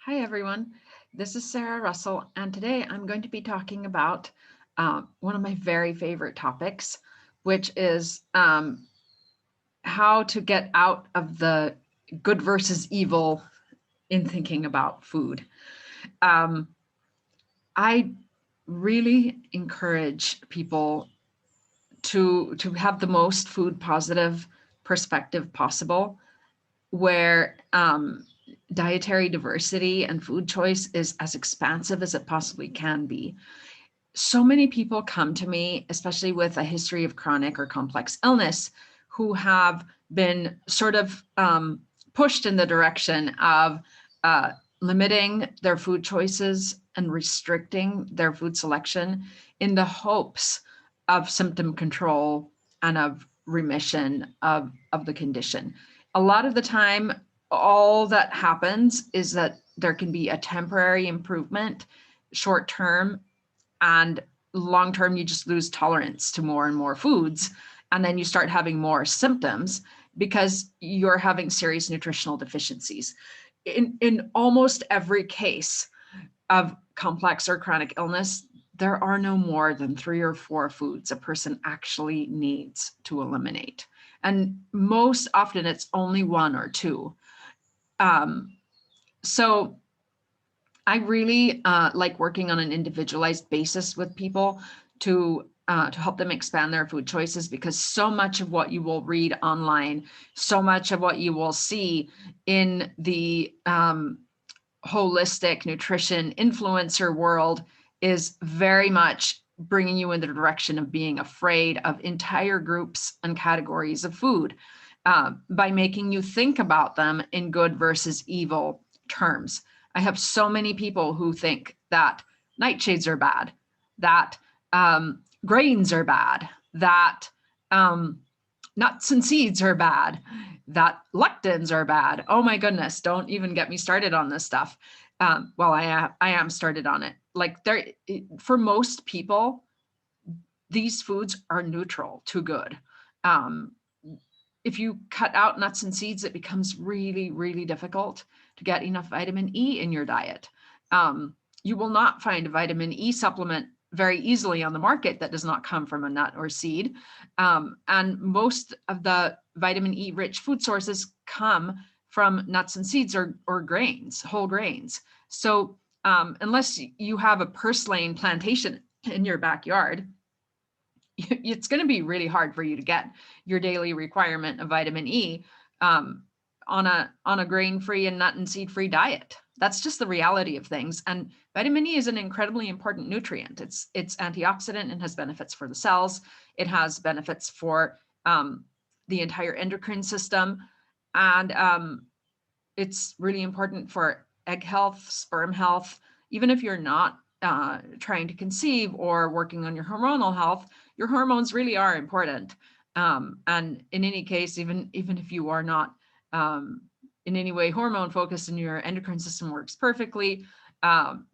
Hi, everyone. This is Sarah Russell, and today I'm going to be talking about one of my very favorite topics, which is how to get out of the good versus evil in thinking about food. Um, I really encourage people to have the most food positive perspective possible, where dietary diversity and food choice is as expansive as it possibly can be. So many people come to me, especially with a history of chronic or complex illness, who have been sort of pushed in the direction of uh, limiting their food choices and restricting their food selection in the hopes of symptom control and of remission of the condition. A lot of the time, all that happens is that there can be a temporary improvement short term, and long term you just lose tolerance to more and more foods, and then you start having more symptoms because you're having serious nutritional deficiencies. In almost every case of complex or chronic illness, there are no more than 3 or 4 foods a person actually needs to eliminate, and most often it's only 1 or 2. Um, so I really like working on an individualized basis with people to help them expand their food choices, because so much of what you will read online, so much of what you will see in the holistic nutrition influencer world is very much bringing you in the direction of being afraid of entire groups and categories of food, by making you think about them in good versus evil terms. I have so many people who think that nightshades are bad, that grains are bad, that um, nuts and seeds are bad, that lectins are bad. Oh my goodness, don't even get me started on this stuff. Well, I am started on it. Like, for most people, these foods are neutral to good. Um, if you cut out nuts and seeds, it becomes really, really difficult to get enough vitamin E in your diet. You will not find a vitamin E supplement very easily on the market that does not come from a nut or seed. And most of the vitamin E rich food sources come from nuts and seeds or grains, whole grains. So unless you have a purslane plantation in your backyard, it's going to be really hard for you to get your daily requirement of vitamin E um, on a grain-free and nut and seed-free diet. That's just the reality of things. And vitamin E is an incredibly important nutrient. It's antioxidant and has benefits for the cells. It has benefits for the entire endocrine system, and it's really important for egg health, sperm health. Even if you're not trying to conceive or working on your hormonal health, your hormones really are important. And in any case, even if you are not in any way hormone focused and your endocrine system works perfectly,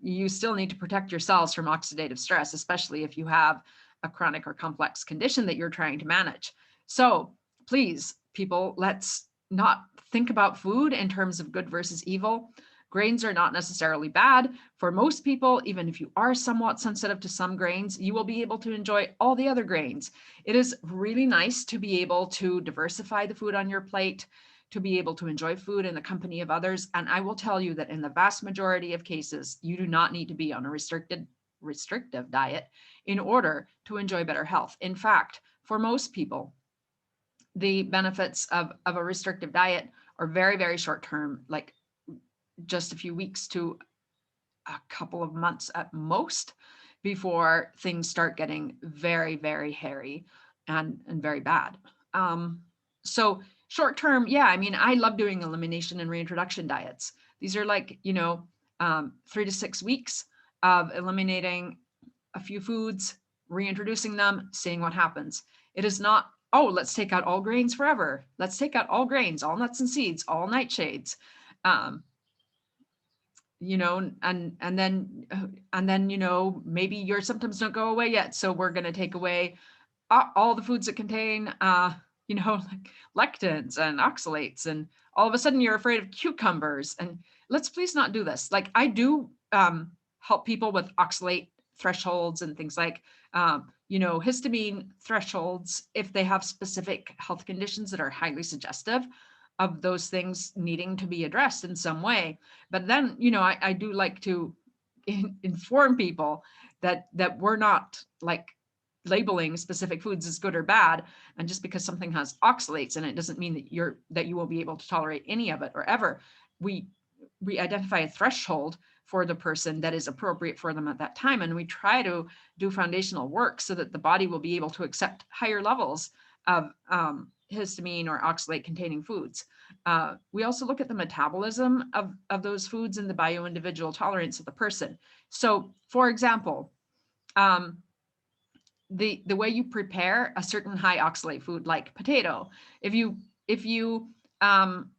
you still need to protect your cells from oxidative stress, especially if you have a chronic or complex condition that you're trying to manage. So please, people, let's not think about food in terms of good versus evil. Grains are not necessarily bad. For most people, even if you are somewhat sensitive to some grains, you will be able to enjoy all the other grains. It is really nice to be able to diversify the food on your plate, to be able to enjoy food in the company of others. And I will tell you that in the vast majority of cases, you do not need to be on a restrictive diet in order to enjoy better health. In fact, for most people, the benefits of a restrictive diet are very, very short term, like just a few weeks to a couple of months at most, before things start getting very, very hairy and very bad. So short term, yeah, I mean, I love doing elimination and reintroduction diets. These are like, 3 to 6 weeks of eliminating a few foods, reintroducing them, seeing what happens. It is not, oh, let's take out all grains forever. Let's take out all grains, all nuts and seeds, all nightshades. Um, and then maybe your symptoms don't go away yet, so we're going to take away all the foods that contain like lectins and oxalates, and all of a sudden you're afraid of cucumbers. And let's please not do this. Like, I do help people with oxalate thresholds and things like, histamine thresholds if they have specific health conditions that are highly suggestive of those things needing to be addressed in some way. But then, I do like to inform people that we're not like labeling specific foods as good or bad. And just because something has oxalates in it doesn't mean that you won't be able to tolerate any of it or ever. We identify a threshold for the person that is appropriate for them at that time, and we try to do foundational work so that the body will be able to accept higher levels of histamine or oxalate containing foods. We also look at the metabolism of those foods and the bio-individual tolerance of the person. So, for example, the way you prepare a certain high oxalate food like potato, if you um,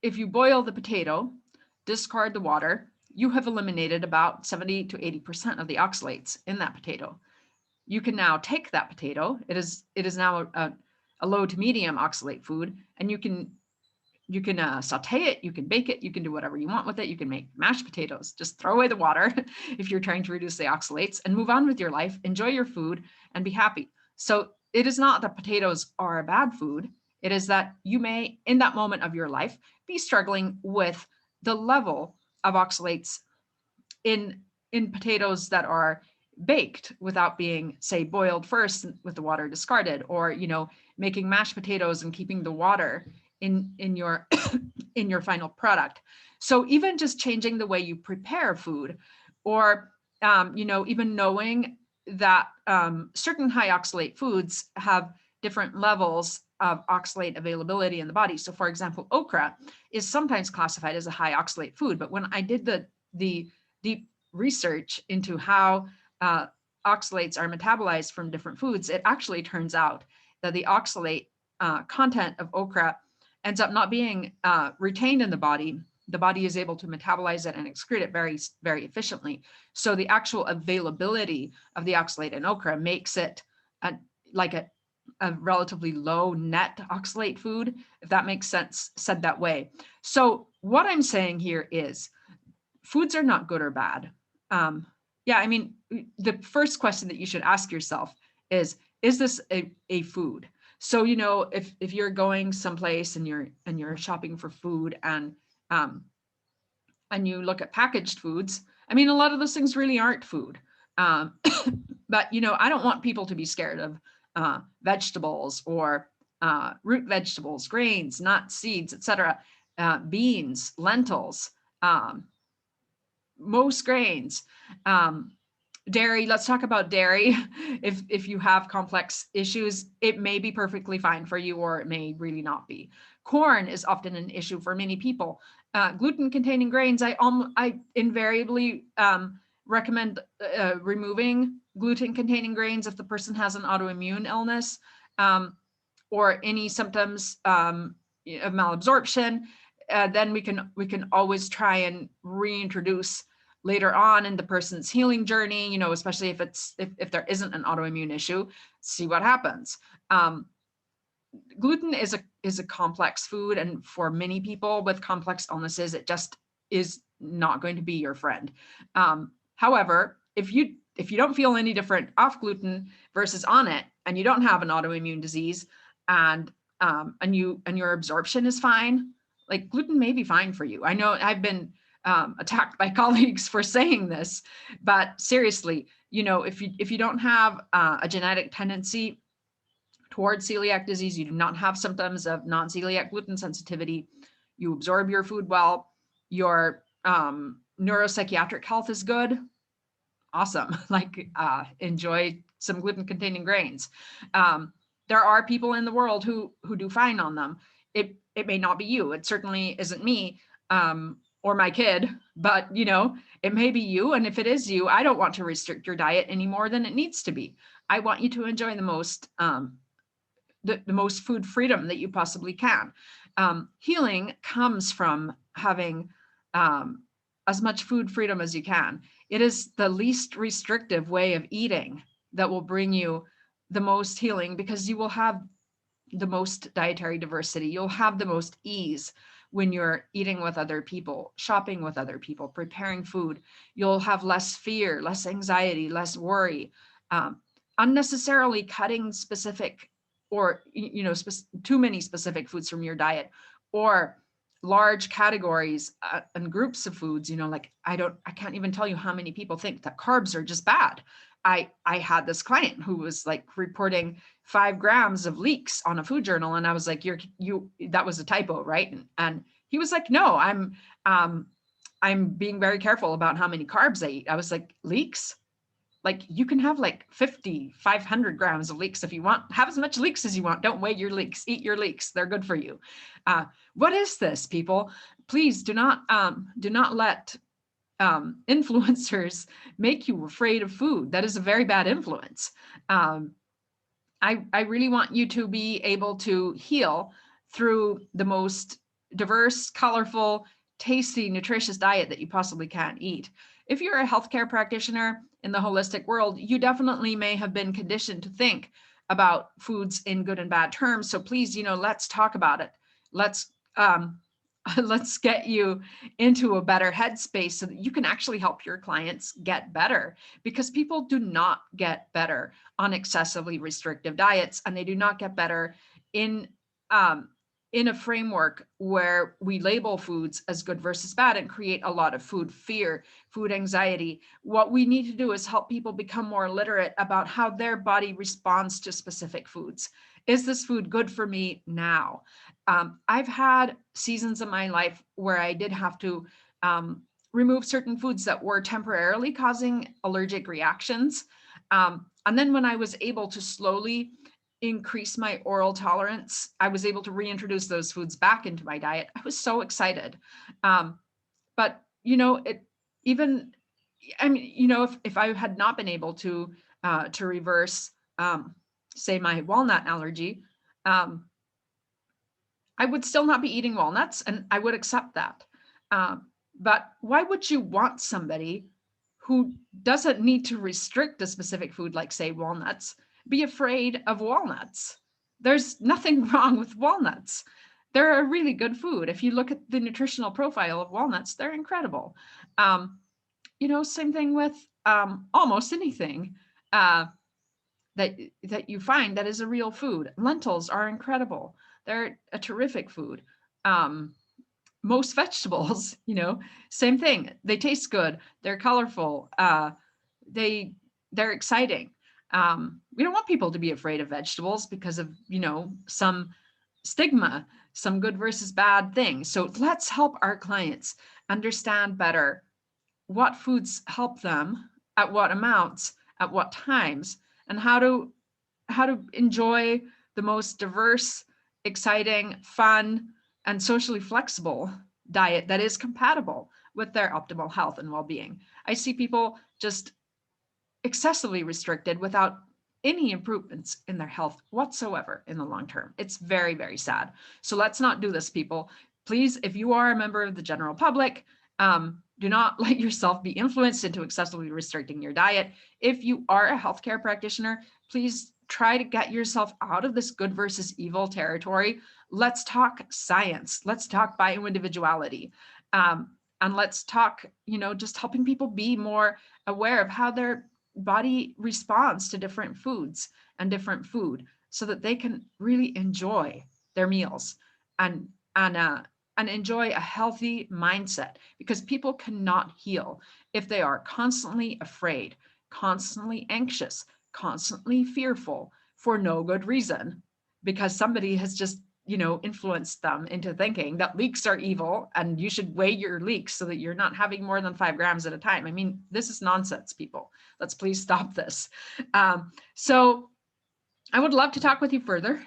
boil the potato, discard the water, you have eliminated about 70 to 80% of the oxalates in that potato. You can now take that potato. It is now a low to medium oxalate food, and you can saute it, you can bake it, you can do whatever you want with it. You can make mashed potatoes. Just throw away the water if you're trying to reduce the oxalates, and move on with your life, enjoy your food, and be happy. So it is not that potatoes are a bad food. It is that you may, in that moment of your life, be struggling with the level of oxalates in potatoes that are baked without being, say, boiled first with the water discarded, or making mashed potatoes and keeping the water in your in your final product. So even just changing the way you prepare food, or even knowing that certain high oxalate foods have different levels of oxalate availability in the body. So for example, okra is sometimes classified as a high oxalate food, but when I did the deep research into how oxalates are metabolized from different foods, it actually turns out that the oxalate content of okra ends up not being retained in the body. The body is able to metabolize it and excrete it very, very efficiently. So the actual availability of the oxalate in okra makes it like a relatively low net oxalate food, if that makes sense said that way. So what I'm saying here is foods are not good or bad. Yeah, I mean, the first question that you should ask yourself is this a food? So, if you're going someplace and you're shopping for food, and you look at packaged foods, I mean, a lot of those things really aren't food. But, I don't want people to be scared of vegetables, or root vegetables, grains, nuts, seeds, etc., beans, lentils, most grains, dairy. Let's talk about dairy. If you have complex issues, it may be perfectly fine for you, or it may really not be. Corn is often an issue for many people. Gluten-containing grains, I invariably recommend removing gluten-containing grains if the person has an autoimmune illness, or any symptoms of malabsorption. Then we can always try and reintroduce later on in the person's healing journey, especially if there isn't an autoimmune issue, see what happens. Gluten is a complex food, and for many people with complex illnesses, it just is not going to be your friend. However, if you don't feel any different off gluten versus on it, and you don't have an autoimmune disease, and your absorption is fine, like, gluten may be fine for you. I know I've been attacked by colleagues for saying this, but seriously, if you don't have a genetic tendency towards celiac disease, you do not have symptoms of non-celiac gluten sensitivity, you absorb your food well, your neuropsychiatric health is good, awesome. Like, enjoy some gluten-containing grains. There are people in the world who do fine on them. It may not be you. It certainly isn't me, or my kid, but it may be you. And if it is you, I don't want to restrict your diet any more than it needs to be. I want you to enjoy the most food freedom that you possibly can. Healing comes from having as much food freedom as you can. It is the least restrictive way of eating that will bring you the most healing, because you will have the most dietary diversity. You'll have the most ease when you're eating with other people, shopping with other people, preparing food. You'll have less fear, less anxiety, less worry, unnecessarily cutting specific or too many specific foods from your diet, or large categories and groups of foods. Like I can't even tell you how many people think that carbs are just bad. I had this client who was like reporting 5 grams of leeks on a food journal, and I was like, that was a typo, right? And he was like, no, I'm being very careful about how many carbs I eat. I was like, leeks? Like you can have like 50, 500 grams of leeks if you want. Have as much leeks as you want. Don't weigh your leeks. Eat your leeks. They're good for you. What is this, people? Please do not let influencers make you afraid of food. That is a very bad influence. I really want you to be able to heal through the most diverse, colorful, tasty, nutritious diet that you possibly can eat. If you're a healthcare practitioner in the holistic world, you definitely may have been conditioned to think about foods in good and bad terms. So please, let's talk about it. Let's let's get you into a better headspace so that you can actually help your clients get better, because people do not get better on excessively restrictive diets, and they do not get better in a framework where we label foods as good versus bad and create a lot of food fear, food anxiety. What we need to do is help people become more literate about how their body responds to specific foods. Is this food good for me now? I've had seasons of my life where I did have to remove certain foods that were temporarily causing allergic reactions. And then when I was able to slowly increase my oral tolerance, I was able to reintroduce those foods back into my diet. I was so excited. But, if I had not been able to reverse, say, my walnut allergy, I would still not be eating walnuts, and I would accept that. But why would you want somebody who doesn't need to restrict a specific food, like, say, walnuts, be afraid of walnuts? There's nothing wrong with walnuts. They're a really good food. If you look at the nutritional profile of walnuts, they're incredible. Same thing with almost anything that you find that is a real food. Lentils are incredible. They're a terrific food. Most vegetables, same thing. They taste good. They're colorful. They're exciting. We don't want people to be afraid of vegetables because of, some stigma, some good versus bad things. So let's help our clients understand better what foods help them, at what amounts, at what times, and how to enjoy the most diverse, exciting, fun, and socially flexible diet that is compatible with their optimal health and well-being. I see people just excessively restricted without any improvements in their health whatsoever in the long term. It's very, very sad. So let's not do this, people. Please, if you are a member of the general public, do not let yourself be influenced into excessively restricting your diet. If you are a healthcare practitioner, please try to get yourself out of this good versus evil territory. Let's talk science. Let's talk bioindividuality. And let's talk, just helping people be more aware of how their body responds to different foods and different food, so that they can really enjoy their meals and enjoy a healthy mindset, because people cannot heal if they are constantly afraid, constantly anxious, constantly fearful for no good reason, because somebody has just, influenced them into thinking that leeks are evil and you should weigh your leeks so that you're not having more than 5 grams at a time. I mean, this is nonsense, people. Let's please stop this. So I would love to talk with you further.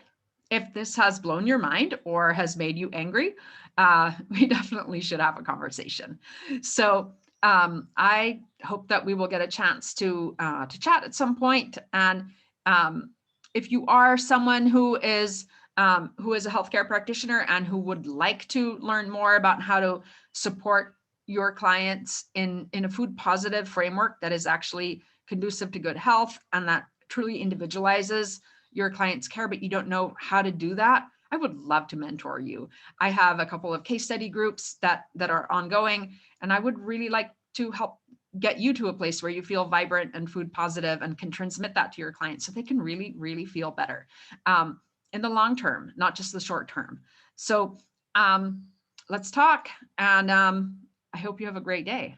If this has blown your mind or has made you angry, we definitely should have a conversation. So I hope that we will get a chance to chat at some point. And if you are someone who is a healthcare practitioner and who would like to learn more about how to support your clients in a food positive framework that is actually conducive to good health, and that truly individualizes your client's care, but you don't know how to do that, I would love to mentor you. I have a couple of case study groups that are ongoing, and I would really like to help get you to a place where you feel vibrant and food positive and can transmit that to your clients so they can really, really feel better in the long term, not just the short term. So let's talk, and I hope you have a great day.